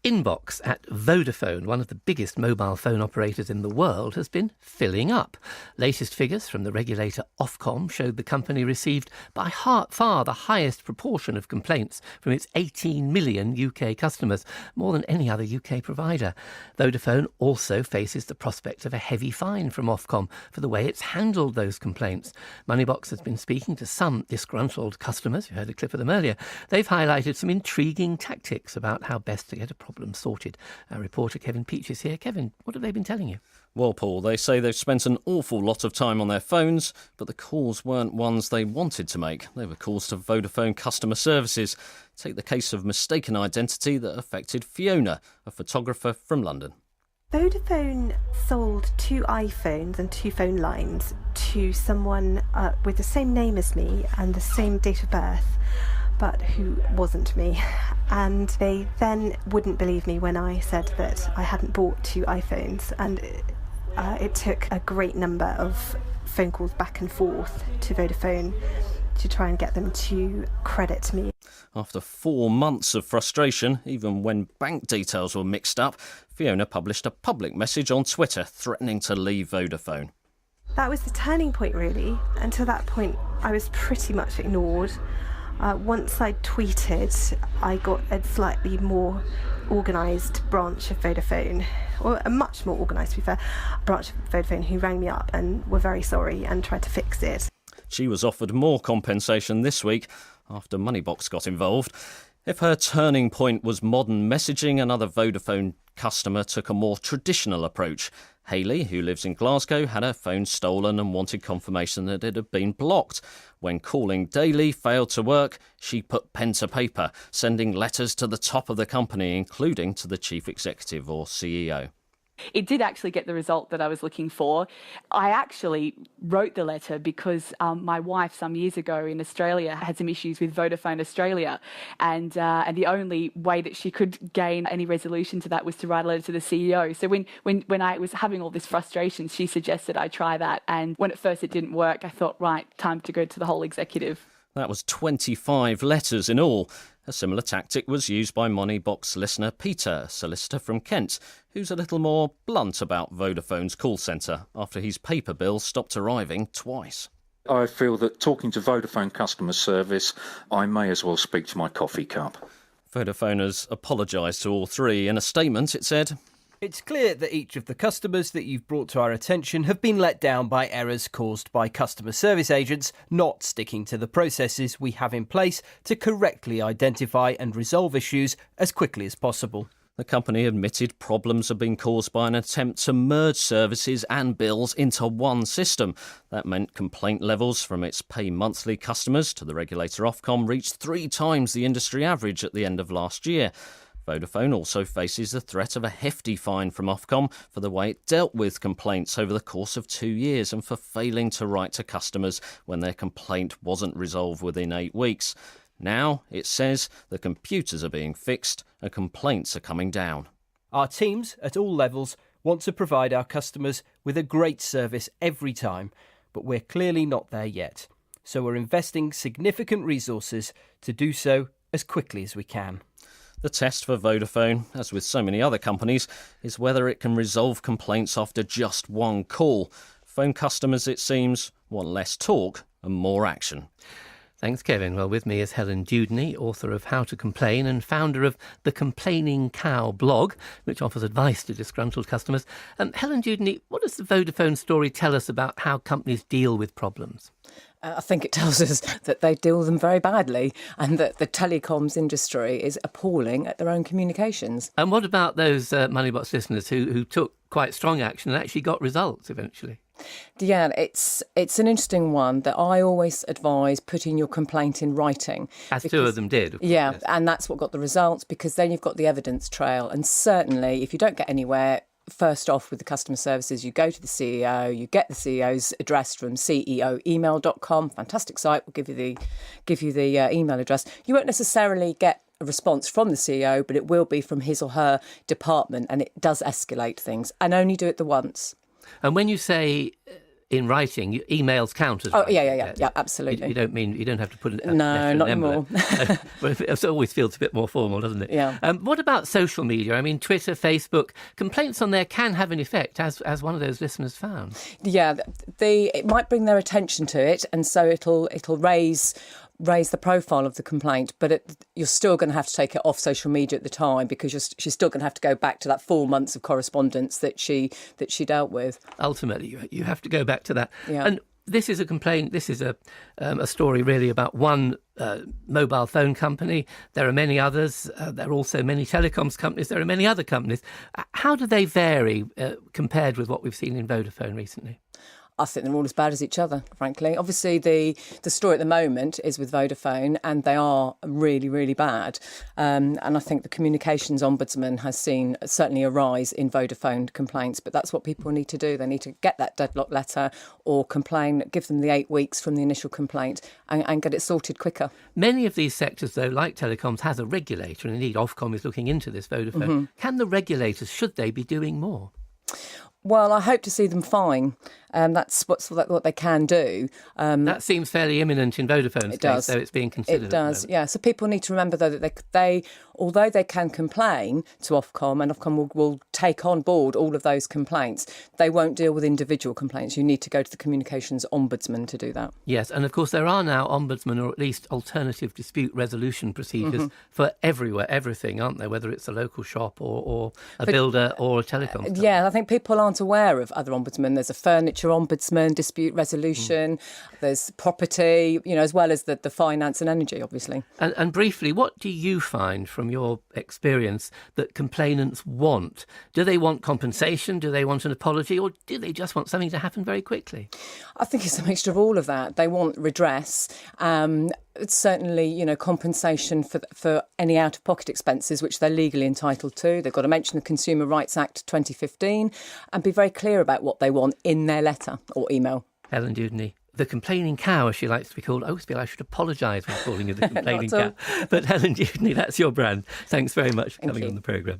Inbox at Vodafone, one of the biggest mobile phone operators in the world, has been filling up. Latest figures from the regulator Ofcom showed the company received by far the highest proportion of complaints from its 18 million UK customers, more than any other UK provider. Vodafone also faces the prospect of a heavy fine from Ofcom for the way it's handled those complaints. Moneybox has been speaking to some disgruntled customers. You heard a clip of them earlier. They've highlighted some intriguing tactics about how best to get a problem sorted. Our reporter Kevin Peach is here. Kevin, what have they been telling you? Well, Paul, they say they've spent an awful lot of time on their phones, but the calls weren't ones they wanted to make. They were calls to Vodafone customer services. Take the case of mistaken identity that affected Fiona, a photographer from London. Vodafone sold 2 iPhones and 2 phone lines to someone with the same name as me and the same date of birth, but who wasn't me. And they then wouldn't believe me when I said that I hadn't bought 2 iPhones. And it took a great number of phone calls back and forth to Vodafone to try and get them to credit me. After 4 months of frustration, even when bank details were mixed up, Fiona published a public message on Twitter threatening to leave Vodafone. That was the turning point, really. Until that point, I was pretty much ignored. Once I tweeted, I got a slightly more organised branch of Vodafone, or a much more organised, to be fair, branch of Vodafone who rang me up and were very sorry and tried to fix it. She was offered more compensation this week after Moneybox got involved. If her turning point was modern messaging, another Vodafone customer took a more traditional approach. Hayley, who lives in Glasgow, had her phone stolen and wanted confirmation that it had been blocked. When calling daily failed to work, she put pen to paper, sending letters to the top of the company, including to the chief executive or CEO. It did actually get the result that I was looking for. I actually wrote the letter because my wife some years ago in Australia had some issues with Vodafone Australia, and the only way that she could gain any resolution to that was to write a letter to the CEO. So when I was having all this frustration, she suggested I try that, and when at first it didn't work, I thought, right, time to go to the whole executive. That was 25 letters in all. A similar tactic was used by Moneybox listener Peter, a solicitor from Kent, who's a little more blunt about Vodafone's call centre after his paper bill stopped arriving twice. I feel that talking to Vodafone customer service, I may as well speak to my coffee cup. Vodafone has apologised to all three. In a statement, it said, "It's clear that each of the customers that you've brought to our attention have been let down by errors caused by customer service agents not sticking to the processes we have in place to correctly identify and resolve issues as quickly as possible." The company admitted problems had been caused by an attempt to merge services and bills into one system. That meant complaint levels from its pay monthly customers to the regulator Ofcom reached 3 times the industry average at the end of last year. Vodafone also faces the threat of a hefty fine from Ofcom for the way it dealt with complaints over the course of 2 years and for failing to write to customers when their complaint wasn't resolved within 8 weeks. Now, it says, the computers are being fixed and complaints are coming down. Our teams at all levels want to provide our customers with a great service every time, but we're clearly not there yet. So we're investing significant resources to do so as quickly as we can. The test for Vodafone, as with so many other companies, is whether it can resolve complaints after just one call. Phone customers, it seems, want less talk and more action. Thanks, Kevin. Well, with me is Helen Dewdney, author of How to Complain and founder of the Complaining Cow blog, which offers advice to disgruntled customers. Helen Dewdney, what does the Vodafone story tell us about how companies deal with problems? I think it tells us that they deal with them very badly and that the telecoms industry is appalling at their own communications. And what about those Moneybox listeners who took quite strong action and actually got results eventually? Yeah, it's an interesting one that I always advise putting your complaint in writing. As 2 of them did. Of course, yeah, yes. And that's what got the results, because then you've got the evidence trail. And certainly, if you don't get anywhere, first off with the customer services, you go to the CEO, you get the CEO's address from ceoemail.com. Fantastic site, will give you the email address. You won't necessarily get a response from the CEO, but it will be from his or her department, and it does escalate things. And only do it the once. And when you say in writing, emails count as writing. Yeah, absolutely. You don't have to put an No, not anymore. But it always feels a bit more formal, doesn't it? Yeah. What about social media? I mean, Twitter, Facebook, complaints on there can have an effect, as one of those listeners found. Yeah, it might bring their attention to it, and so it'll raise the profile of the complaint, but you're still going to have to take it off social media at the time, because she's still going to have to go back to that 4 months of correspondence that she dealt with. Ultimately, you have to go back to that. Yeah. And this is a complaint. This is a story really about one mobile phone company. There are many others. There are also many telecoms companies. There are many other companies. How do they vary compared with what we've seen in Vodafone recently? I think they're all as bad as each other, frankly. Obviously, the story at the moment is with Vodafone, and they are really, really bad. And I think the Communications Ombudsman has seen certainly a rise in Vodafone complaints, but that's what people need to do. They need to get that deadlock letter or complain, give them the 8 weeks from the initial complaint and get it sorted quicker. Many of these sectors, though, like telecoms, has a regulator, and indeed Ofcom is looking into this, Vodafone. Mm-hmm. Can the regulators, should they be doing more? Well, I hope to see them fine. That's what they can do. That seems fairly imminent in Vodafone's case, so it's being considered. It does, yeah. So people need to remember, though, that they although they can complain to Ofcom, and Ofcom will take on board all of those complaints, they won't deal with individual complaints. You need to go to the Communications Ombudsman to do that. Yes, and of course there are now ombudsman, or at least alternative dispute resolution procedures for everything, aren't there? Whether it's a local shop or a builder or a telecom company. Yeah, I think people aren't aware of other ombudsmen. There's a furniture ombudsman, dispute resolution, there's property, as well as the finance and energy, obviously. And briefly, what do you find from your experience that complainants want? Do they want compensation? Do they want an apology? Or do they just want something to happen very quickly? I think it's a mixture of all of that. They want redress. Certainly, compensation for any out-of-pocket expenses, which they're legally entitled to. They've got to mention the Consumer Rights Act 2015 and be very clear about what they want in their letter or email. Helen Dewdney, the complaining cow, as she likes to be called. I always feel I should apologise when calling you the complaining cow. But Helen Dewdney, that's your brand. Thanks very much for coming on the programme.